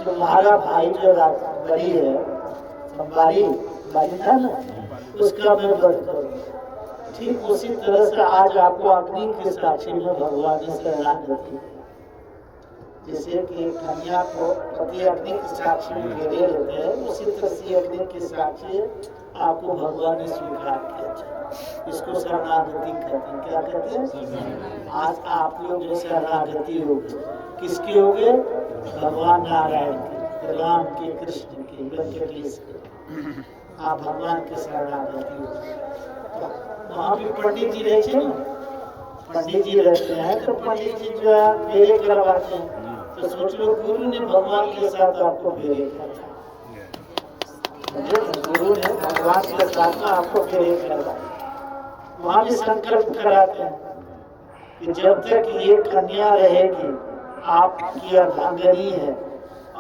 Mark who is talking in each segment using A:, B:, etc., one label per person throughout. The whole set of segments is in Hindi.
A: तुम्हारा भाई जो बड़ी है बारी बारी था ना, उसका मैं वध करूँ। ठीक उसी तरह से आज आपको अग्नि के साक्षी में भगवान ने शरणागति, जैसे कि कन्या को पति अग्नि के साक्षी में घेरे लेते हैं, उसी तरह से अग्नि के साक्षी आपको भगवान ने स्वीकार किया। इसको शरणागति कहते हैं। क्या कहते हैं? आज आप लोग जो शरणागति हो गए, किसकी हो गए? भगवान नारायण की, राम की, कृष्ण की, वेंकटेश की। आप भगवान के शरणागति हो। वहाँ भी पंडित जी रहते हैं, पंडित जी रहते हैं तो पंडित जी जो है फेरे करवाते हैं। तो सोच लो गुरु ने भगवान के साथ आपको फेरे करवाया, गुरु ने भगवान के साथ में आपको फेरे करवाया। वहाँ भी संकल्प कराते हैं कि जब तक ये कन्या रहेगी, आपकी अर्धांगिनी है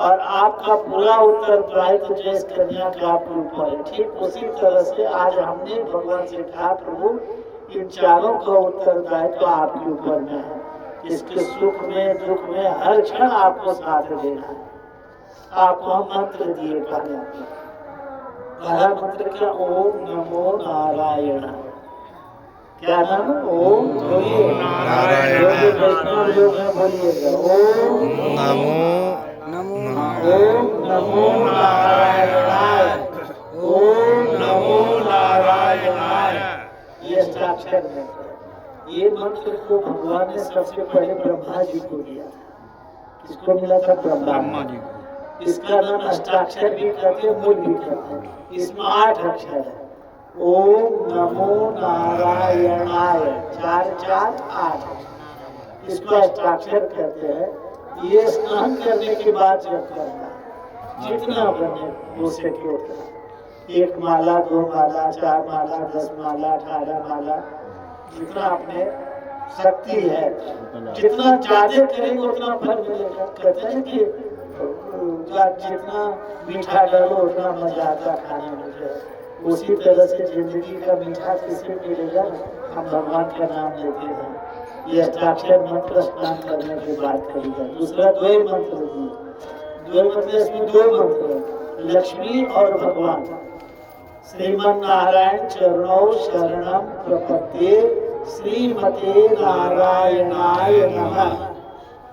A: और आपका पूरा उत्तरदायित्व जो इस कन्या का आपके ऊपर है। ठीक उसी तरह से आज हमने भगवान से कहा प्रभु इन चारों का उत्तरदायित्व आपके ऊपर में है। इसके सुख में दुख में हर क्षण आपको साथ देना है। आपको हम मंत्र दिए पहला मंत्र क्या? ओम नमो नारायण। क्या नाम? ओम नारायण। बोलिएगा ओम नमो नारायणाय, ओम नमो नारायणाय। ये साक्षात मंत्र। ये मंत्र को भगवान ने सबसे पहले ब्रह्मा जी को दिया था। किसको मिला था? ब्रह्मा जी को। इसका नाम अष्टाक्षर भी कहते हैं, मूल भी कहते हैं। इसमें 8 अक्षर है। ओम नमो नारायणाय, 4 4 8। इसको अष्टाक्षर कहते हैं। ये स्नान करने के बाद जब करना है, जितना बने उससे क्यों करना, 1 माला 2 माला 4 माला 10 माला 18 माला, जितना अपने शक्ति है, जितना ज्यादा करेंगे उतना फल मिलेगा। कहते हैं कि जितना मीठा डालो उतना मजा आता खाने में। उसी तरह से जिंदगी का मीठा किसे मिलेगा? हम भगवान का नाम लेते हैं। ये अष्टाक्षर मंत्र स्नान करने के बाद करेगा। दूसरा 2 मंत्र दिए। 2 मंत्र, इसमें 2 मंत्र, लक्ष्मी और भगवान। श्रीमन नारायण चरणों शरणम प्रपत्ये, श्रीमते नारायणाय नमः।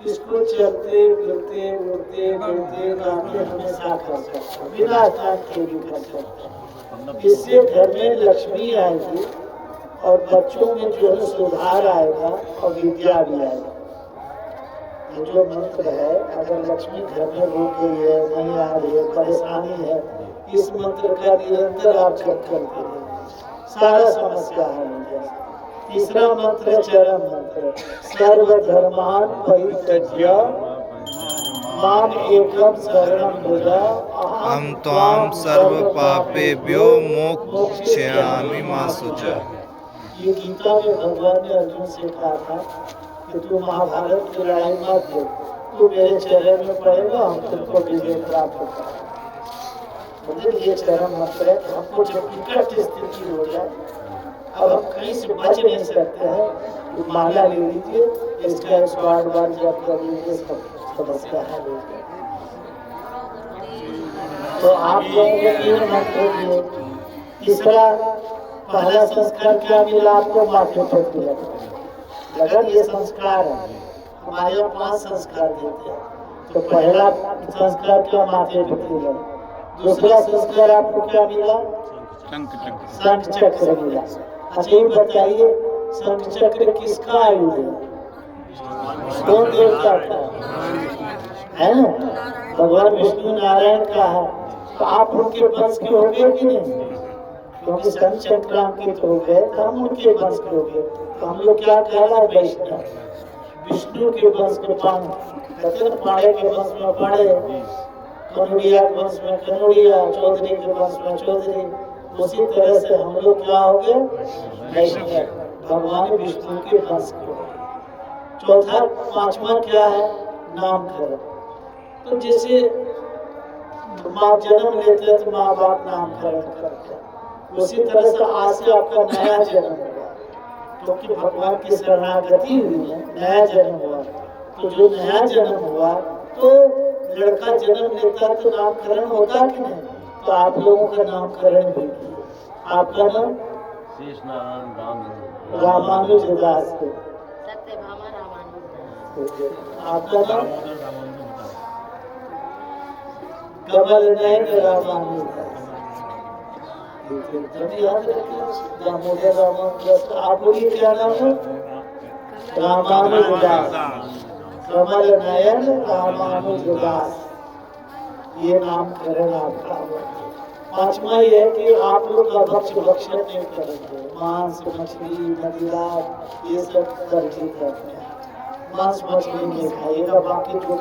A: इसको चलते फिरते उड़ते बैठते गाते हमेशा कर सकते हैं, बिना स्नान के भी कर सकते हैं। इससे घर में लक्ष्मी आएगी और बच्चों में जो है सुधार आएगा और विद्या भी आएगा। ये जो मंत्र है, अगर लक्ष्मी घर में रुक गई है, नहीं आ रही है, परेशानी है, इस मंत्र का निरंतर आप जप करते रहिए, सारा समस्या हल हो जाएगा। तीसरा मंत्र चरम मंत्र, सर्वधर्मान परित्यज्य माम एकम शरणं व्रज
B: अहं त्वां सर्व पापेभ्यो मोक्षयामि मा शुचः।
A: ये गीता में भगवान ने अर्जुन से कहा था कि तू महाभारत की लड़ाई मत दे, तू मेरे चरण में पड़ेगा, हम तुमको विजय प्राप्त होगा। मतलब ये चरम मंत्र है। हमको जब विकट स्थिति हो जाए, अब हम कहीं से बच नहीं सकते हैं, तो माला ले लीजिए, इसका 108 बार जप कर लीजिए, सब समस्या हल हो जाए। तो आप लोगों को ये मंत्र दिए। तीसरा पहला संस्कार क्या मिला आपको? माथे पर तिलक लगा। ये संस्कार है। हमारे यहाँ 5 संस्कार देते हैं। तो पहला संस्कार क्या? माथे पर तिलक। दूसरा संस्कार आपको क्या मिला? शंख चक्र मिला। अच्छा ये बताइए, शंख चक्र किसका आयुध है? कौन देवता का है? ना, भगवान विष्णु नारायण का है। तो आप उनके वंश के हो गए कि नहीं? क्योंकि शंख चक्र अंकित हो गए तो हम उनके वंश के हो गए। तो हम लोग क्या कहला? वैष्णव। विष्णु के वंश के पांडे के वंश में पांडे, कनौड़िया के वंश में कनौड़िया, चौधरी के वंश में चौधरी। उसी तरह से हम लोग क्या हो गए? वैष्णव, भगवान विष्णु के वंश के। चौथा 5वां क्या है? नामकरण। तो जैसे माँ जन्म लेते हैं तो माँ बाप नामकरण करते हैं, उसी तरह से आज से आपका नया जन्म हुआ, क्योंकि भगवान की शरणागति हुई है, नया जन्म हुआ। तो जो नया जन्म हुआ तो लड़का जन्म लेता है तो नामकरण होता कि नहीं? तो आप लोगों का नामकरण भी किया। आपका नाम रामानुजदास है।
C: सत्यभामा रामानुजदास।
A: आपका नाम कमल नयन रामानुजदास। जब याद रखिए दामोदर रामानुजदास। आप बोलिए क्या नाम है? रामानुजदास। कमल नयन रामानुजदास, ये नामकरण आपका हुआ। पांचवा ये है कि आप लोग का भक्षण नहीं करेंगे। मांस मछली मदिरा ये सब वर्जित रखना है। मांस मछली नहीं खाइएगा। बाकी जो